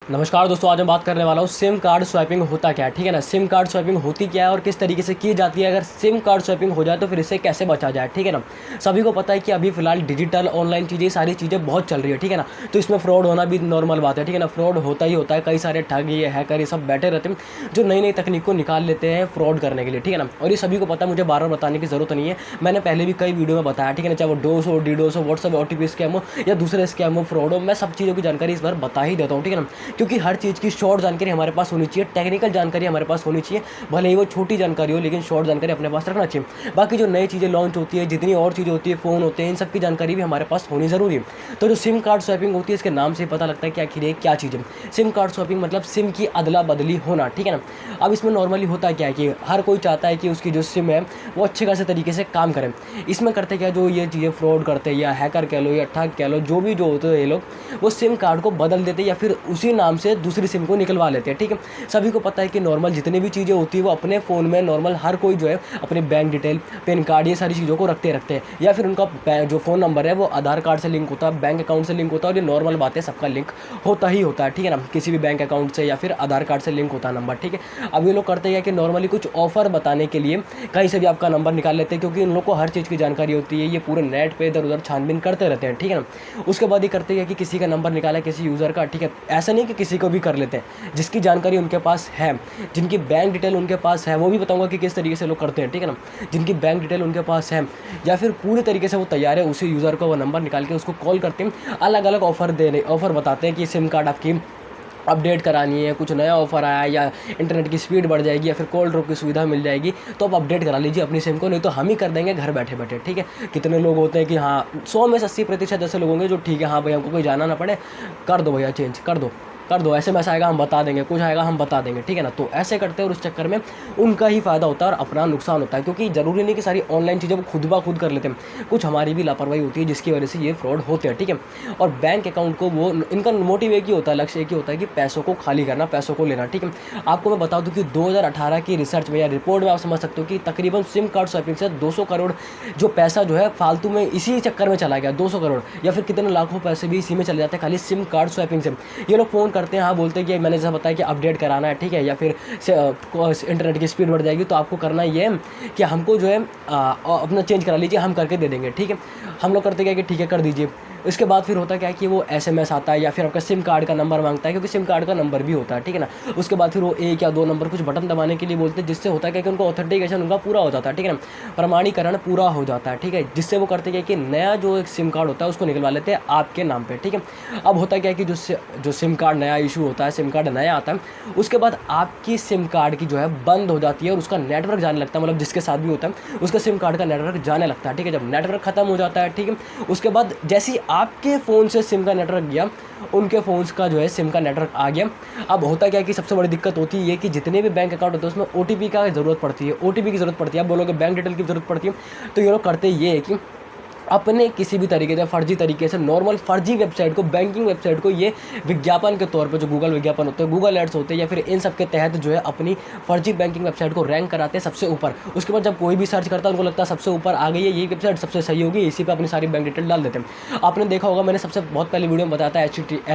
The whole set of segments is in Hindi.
नमस्कार दोस्तों, आज मैं बात करने वाला हूँ सिम कार्ड स्वैपिंग होता क्या है। ठीक है ना, सिम कार्ड स्वैपिंग होती क्या है और किस तरीके से की जाती है। अगर सिम कार्ड स्वैपिंग हो जाए तो फिर इससे कैसे बचा जाए। ठीक है ना, सभी को पता है कि अभी फिलहाल डिजिटल ऑनलाइन चीज़ें सारी चीज़ें बहुत चल रही है। ठीक है ना, तो इसमें फ्रॉड होना भी नॉर्मल बात है। ठीक है ना, फ्रॉड होता ही होता है। कई सारे ठग ये हैकर ये सब बैठे रहते हैं जो नई नई तकनीक को निकाल लेते हैं फ्रॉड करने के लिए। ठीक है ना, और ये सभी को पता है, मुझे बार बार बताने की जरूरत नहीं है। मैंने पहले भी कई वीडियो में बताया। ठीक है ना, चाहे वो डोस हो, डीडोस हो, व्हाट्सएप OTP स्कैम हो या दूसरे स्कैम हो, फ्रॉड हो, मैं सब चीज़ों की जानकारी इस बार बता ही देता हूँ। ठीक है ना, क्योंकि हर चीज़ की शॉर्ट जानकारी हमारे पास होनी चाहिए, टेक्निकल जानकारी हमारे पास होनी चाहिए। भले ही वो छोटी जानकारी हो लेकिन शॉर्ट जानकारी अपने पास रखना चाहिए। बाकी जो नई चीज़ें लॉन्च होती है, जितनी और चीज़ें होती है, फ़ोन होते हैं, इन सब की जानकारी भी हमारे पास होनी ज़रूरी है। तो जो सिम कार्ड स्वैपिंग होती है, इसके नाम से पता लगता है कि आखिर ये क्या चीज़ है। सिम कार्ड स्वैपिंग मतलब सिम की अदला बदली होना। ठीक है ना, अब इसमें नॉर्मली होता क्या है कि हर कोई चाहता है कि उसकी जो सिम है वो अच्छे खासे तरीके से काम करें। इसमें करते क्या, जो ये चीज़ें फ्रॉड करते हैं या हैकर कह लो या ठग कह लो, जो भी जो होते हैं ये लोग, वो सिम कार्ड को बदल देते हैं या फिर उसी नाम से दूसरी सिम को निकलवा लेते हैं। ठीक है, सभी को पता है कि नॉर्मल जितनी भी चीज़ें होती है वो अपने फ़ोन में नॉर्मल हर कोई जो है अपने बैंक डिटेल, पैन कार्ड, ये सारी चीज़ों को रखते हैं या फिर उनका जो फ़ोन नंबर है वो आधार कार्ड से लिंक होता है, बैंक अकाउंट से लिंक होता है। और ये नॉर्मल बात है, सबका लिंक होता ही होता है। ठीक है ना, किसी भी बैंक अकाउंट से या फिर आधार कार्ड से लिंक होता है नंबर। ठीक है, अब ये लोग करते हैं कि नॉर्मली कुछ ऑफर बताने के लिए कहीं से भी आपका नंबर निकाल लेते हैं, क्योंकि इन लोग को हर चीज़ की जानकारी होती है। ये पूरे नेट पे इधर उधर छानबीन करते रहते हैं। ठीक है ना, उसके बाद ये करते हैं कि किसी का नंबर निकाला किसी यूज़र का। ठीक है, ऐसा नहीं कि किसी को भी कर लेते हैं, जिसकी जानकारी उनके पास है, जिनकी बैंक डिटेल उनके पास है, वो भी बताऊंगा कि किस तरीके से लोग करते हैं। ठीक है ना, जिनकी बैंक डिटेल उनके पास है या फिर पूरी तरीके से वो तैयार है, उसी यूज़र को वो नंबर निकाल के उसको कॉल करते हैं, अलग अलग ऑफर बताते हैं कि सिम कार्ड आपकी अपडेट करानी है, कुछ नया ऑफर आया है या इंटरनेट की स्पीड बढ़ जाएगी या फिर कॉल ड्रॉप की सुविधा मिल जाएगी, तो आप अपडेट करा लीजिए अपनी सिम को, नहीं तो हम ही कर देंगे घर बैठे बैठे। ठीक है, कितने लोग होते हैं कि हाँ 100 में से 80% ऐसे लोग होंगे जो ठीक है, हाँ भाई हमको कोई जाना ना पड़े, कर दो भैया, चेंज कर दो, SMS आएगा हम बता देंगे, कुछ आएगा हम बता देंगे। ठीक है ना, तो ऐसे करते हैं और उस चक्कर में उनका ही फ़ायदा होता है और अपना नुकसान होता है, क्योंकि ज़रूरी नहीं कि सारी ऑनलाइन चीज़ें वो खुद ब खुद कर लेते हैं, कुछ हमारी भी लापरवाही होती है जिसकी वजह से ये फ्रॉड होते हैं। ठीक है, और बैंक अकाउंट को वो इनका मोटिव एक ही होता है, लक्ष्य एक ही होता है कि पैसों को खाली करना, पैसों को लेना। ठीक है, आपको मैं बता दूं कि 2018 की रिसर्च में या रिपोर्ट में आप समझ सकते हो कि तकरीबन सिम कार्ड स्वैपिंग से 200 करोड़ जो पैसा जो है फालतू में इसी चक्कर में चला गया। 200 करोड़ या फिर कितने लाखों पैसे भी इसी में चले जाते हैं खाली सिम कार्ड स्वैपिंग से। ये लोग फ़ोन करते हैं, हाँ बोलते हैं कि मैंने जैसा बताया कि अपडेट कराना है। ठीक है, या फिर इंटरनेट की स्पीड बढ़ जाएगी, तो आपको करना ये है कि हमको जो है अपना चेंज करा लीजिए, हम करके दे देंगे। ठीक है, हम लोग करते क्या कि ठीक है कर दीजिए। इसके बाद फिर होता क्या है कि वो SMS आता है या फिर आपका सिम कार्ड का नंबर मांगता है, क्योंकि सिम कार्ड का नंबर भी होता है। ठीक है ना, उसके बाद फिर वो 1 या 2 नंबर कुछ बटन दबाने के लिए बोलते हैं, जिससे होता है कि उनको ऑथेंटिकेशन उनका पूरा हो जाता है। ठीक है ना, प्रमाणीकरण पूरा हो जाता है। ठीक है, जिससे वो करते क्या कि नया जो एक सिम कार्ड होता है उसको निकलवा लेते हैं आपके नाम पर। ठीक है, अब होता क्या है कि जो सिम कार्ड नया इशू होता है, सिम कार्ड नया आता है, उसके बाद आपकी सिम कार्ड की जो है बंद हो जाती है और उसका नेटवर्क जाने लगता है, मतलब जिसके साथ भी होता है उसका सिम कार्ड का नेटवर्क जाने लगता है। ठीक है, जब नेटवर्क खत्म हो जाता है, ठीक है, उसके बाद जैसे ही आपके फ़ोन से सिम का नेटवर्क गया, उनके फ़ोन्स का जो है सिम का नेटवर्क आ गया। अब होता क्या है कि सबसे बड़ी दिक्कत होती है कि जितने भी बैंक अकाउंट होते हैं उसमें OTP का ज़रूरत पड़ती है, OTP की ज़रूरत पड़ती है। आप बोलोगे बैंक डिटेल की ज़रूरत पड़ती है, तो ये लोग करते ये है कि अपने किसी भी तरीके से फर्जी तरीके से नॉर्मल फर्जी वेबसाइट को, बैंकिंग वेबसाइट को, ये विज्ञापन के तौर पे जो गूगल विज्ञापन होते हैं, गूगल एड्स होते हैं या फिर इन सब के तहत जो है अपनी फर्जी बैंकिंग वेबसाइट को रैंक कराते हैं सबसे ऊपर। उसके बाद जब कोई भी सर्च करता है उनको लगता है सबसे ऊपर आ गई है ये वेबसाइट, सबसे सही होगी, इसी पर अपनी सारी बैंक डिटेल डाल देते हैं। आपने देखा होगा, मैंने सबसे बहुत पहले वीडियो में बताया था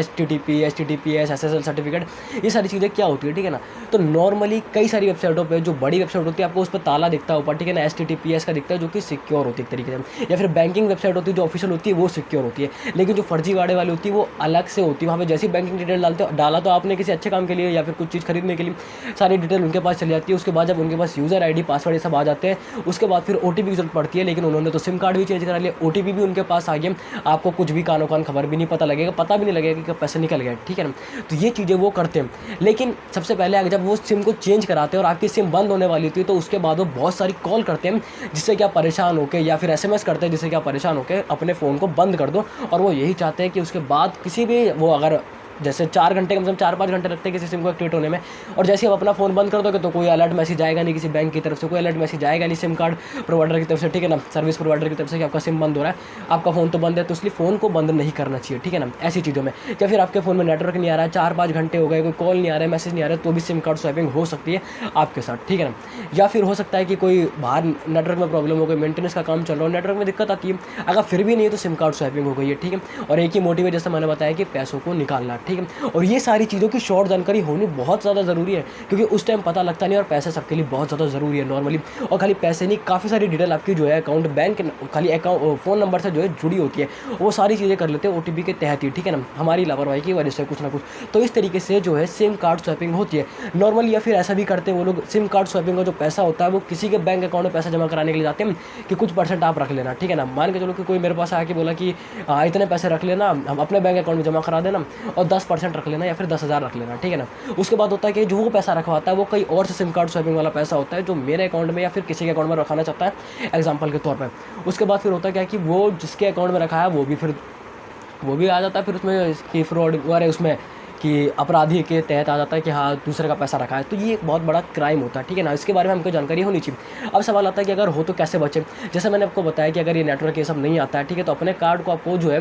HTTPS SSL सर्टिफिकेट, ये सारी चीज़ें क्या होती है। ठीक है ना, तो नॉर्मली कई सारी वेबसाइटों पर जो बड़ी वेबसाइट होती है आपको उस पर ताला दिखता है ऊपर। ठीक है ना, HTTPS का दिखता है जो कि सिक्योर होती है एक तरीके से, या फिर बैंकिंग वेबसाइट होती है जो होती है वो सिक्योर होती है। लेकिन जो फर्जी वाड़े वाली होती है वो अलग से होती है, वहाँ पे जैसी बैंकिंग डिटेल डाला तो आपने किसी अच्छे काम के लिए या फिर कुछ चीज़ खरीदने के लिए, सारी डिटेल उनके पास चली जाती है। उसके बाद जब उनके पास यूज़र ID पासवर्ड ये सब आ जाते हैं, उसके बाद फिर OTP की जरूरत पड़ती है। लेकिन उन्होंने तो सिम कार्ड भी चेंज करा लिया, OTP भी उनके पास आ गया, आपको कुछ भी कानो कान खबर भी नहीं पता भी नहीं लगेगा कि पैसे निकल गए। ठीक है ना, तो ये चीज़ें वो करते हैं। लेकिन सबसे पहले अगर जब वो सिम को चेंज कराते हैं और आपकी सिम बंद होने वाली होती है, तो उसके बाद वो बहुत सारी कॉल करते हैं जिससे क्या परेशान होकर, या फिर SMS करते हैं जिससे क्या परेशान होकर अपने फ़ोन को बंद कर दो। और वो यही चाहते हैं कि उसके बाद किसी भी वो अगर जैसे 4 घंटे, कम से कम 4-5 घंटे लगते हैं किसी सिम को एक्टिवेट होने में, और जैसे आप अपना फ़ोन बंद कर दोगे तो कोई अलर्ट मैसेज आएगा नहीं, किसी बैंक की तरफ से कोई अलर्ट मैसेज आएगा नहीं, सिम कार्ड प्रोवाइडर की तरफ से। ठीक है ना, सर्विस प्रोवाइडर की तरफ से कि आपका सिम बंद हो रहा है, आपका फ़ोन तो बंद है, तो इसलिए फ़ोन को बंद नहीं करना चाहिए। ठीक है ना, ऐसी चीज़ों में या फिर आपके फ़ोन में नेटवर्क नहीं आ रहा है, 4-5 घंटे हो गए, कोई कॉल नहीं आ रहा है, मैसेज नहीं आ रहा है, तो भी सिम कार्ड स्वैपिंग हो सकती है आपके साथ। ठीक है ना, या फिर हो सकता है कि कोई बाहर नेटवर्क में प्रॉब्लम हो गई, मेंटेनेंस का काम चल रहा हो, नेटवर्क में दिक्कत आती है, अगर फिर भी नहीं है तो सिम कार्ड स्वैपिंग हो गई है। ठीक है, और एक ही मोटिव है जैसे मैंने बताया कि पैसों को निकालना। ठीक है। और ये सारी चीज़ों की शॉर्ट जानकारी होनी बहुत ज़्यादा ज़रूरी है, क्योंकि उस टाइम पता लगता नहीं और पैसे सबके लिए बहुत ज़्यादा ज़रूरी है नॉर्मली। और खाली पैसे नहीं, काफ़ी सारी डिटेल आपकी जो है अकाउंट बैंक खाली अकाउंट फ़ोन नंबर से जो है जुड़ी होती है, वो सारी चीज़ें कर लेते हैं OTP के तहत ही, ठीक है ना, हमारी लापरवाही की वजह से कुछ ना कुछ। तो इस तरीके से जो है सिम कार्ड स्वैपिंग होती है नॉर्मली। या फिर ऐसा भी करते हैं वो लोग, सिम कार्ड स्वैपिंग का जो पैसा होता है वो किसी के बैंक अकाउंट में पैसा जमा कराने के लिए जाते हैं कि कुछ % आप रख लेना, ठीक है ना। मान के चलो कि कोई मेरे पास आके बोला कि इतने पैसे रख लेना, हम अपने बैंक अकाउंट में जमा करा देना और 10% रख लेना या फिर 10,000 रख लेना, ठीक है ना। उसके बाद होता है कि जो वो पैसा रखवाता है वो कई और से सिम कार्ड स्वैपिंग वाला पैसा होता है जो मेरे अकाउंट में या फिर किसी के अकाउंट में रखाना चाहता है एग्जाम्पल के तौर पर। उसके बाद फिर होता है क्या कि वो जिसके अकाउंट में रखा है वो भी आ जाता है फिर उसमें कि फ्रॉड वाले उसमें कि अपराधी के तहत आ जाता है कि हाँ दूसरे का पैसा रखा है। तो ये एक बहुत बड़ा क्राइम होता है, ठीक है ना। इसके बारे में हमको जानकारी होनी चाहिए। अब सवाल आता है कि अगर हो तो कैसे बचे। जैसे मैंने आपको बताया कि अगर ये नेटवर्क ये सब नहीं आता है, ठीक है, तो अपने कार्ड को आपको जो है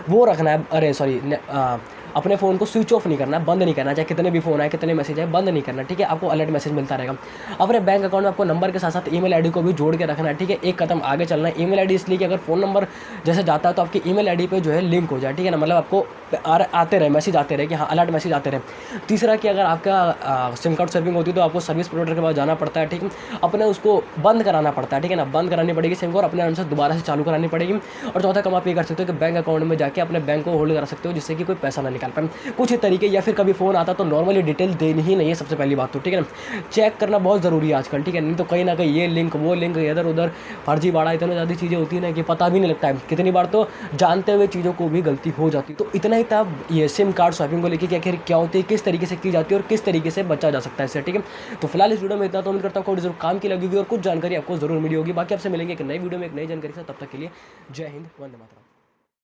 वो रखना है, अपने फ़ोन को स्विच ऑफ नहीं करना, बंद नहीं करना, चाहे कितने भी फ़ोन आए कितने मैसेज आए बंद नहीं करना, ठीक है। आपको अलर्ट मैसेज मिलता रहेगा। अपने बैंक अकाउंट में आपको नंबर के साथ साथ ईमेल आईडी को भी जोड़ के रखना है, ठीक है। एक कदम आगे चलना है। ईमेल आईडी इसलिए कि अगर फ़ोन नंबर जैसे जाता है तो आपकी ईमेल आईडी पे जो है लिंक हो जाए, ठीक है ना, मतलब आपको आते रहे मैसेज आते रहे कि हाँ अलर्ट मैसेज आते रहे। तीसरा कि अगर आपका सिम कार्ड स्वैपिंग होती है तो आपको सर्विस प्रोवाइडर के पास जाना पड़ता है, ठीक है, अपने उसको बंद कराना पड़ता है, ठीक है ना, बंद करानी पड़ेगी सिम को और अपने नाम से दोबारा से चालू करानी पड़ेगी। और चौथा काम आप ये कर सकते हो कि बैंक अकाउंट में जाके अपने बैंक को होल्ड करा सकते हो जिससे कि कोई पैसा ना निकाल पाए कुछ तरीके। या फिर कभी फ़ोन आता तो नॉर्मली डिटेल देनी ही नहीं है सबसे पहली बात तो, ठीक है ना। चेक करना बहुत ज़रूरी है आजकल, ठीक है, नहीं तो कहीं ना कहीं ये लिंक वो लिंक इधर उधर फर्जी बाड़ा इतनी ज़्यादा चीज़ें होती है ना कि पता भी नहीं लगता है। कितनी बार तो जानते हुए चीज़ों को भी गलती हो जाती है। तो इतना ही था ये सिम कार्ड स्वैपिंग को लेकर कि आखिर क्या होती है, किस तरीके से की जाती है और किस तरीके से बचा जा सकता है इससे, ठीक है। तो फिलहाल इस वीडियो में इतना, तो उम्मीद करता हूँ जरूर काम की लगेगी और कुछ जानकारी आपको जरूर मिली होगी। बाकी आपसे मिलेंगे एक नई वीडियो में एक नई जानकारी से, तब तक के लिए जय हिंद, वंदे मातरम।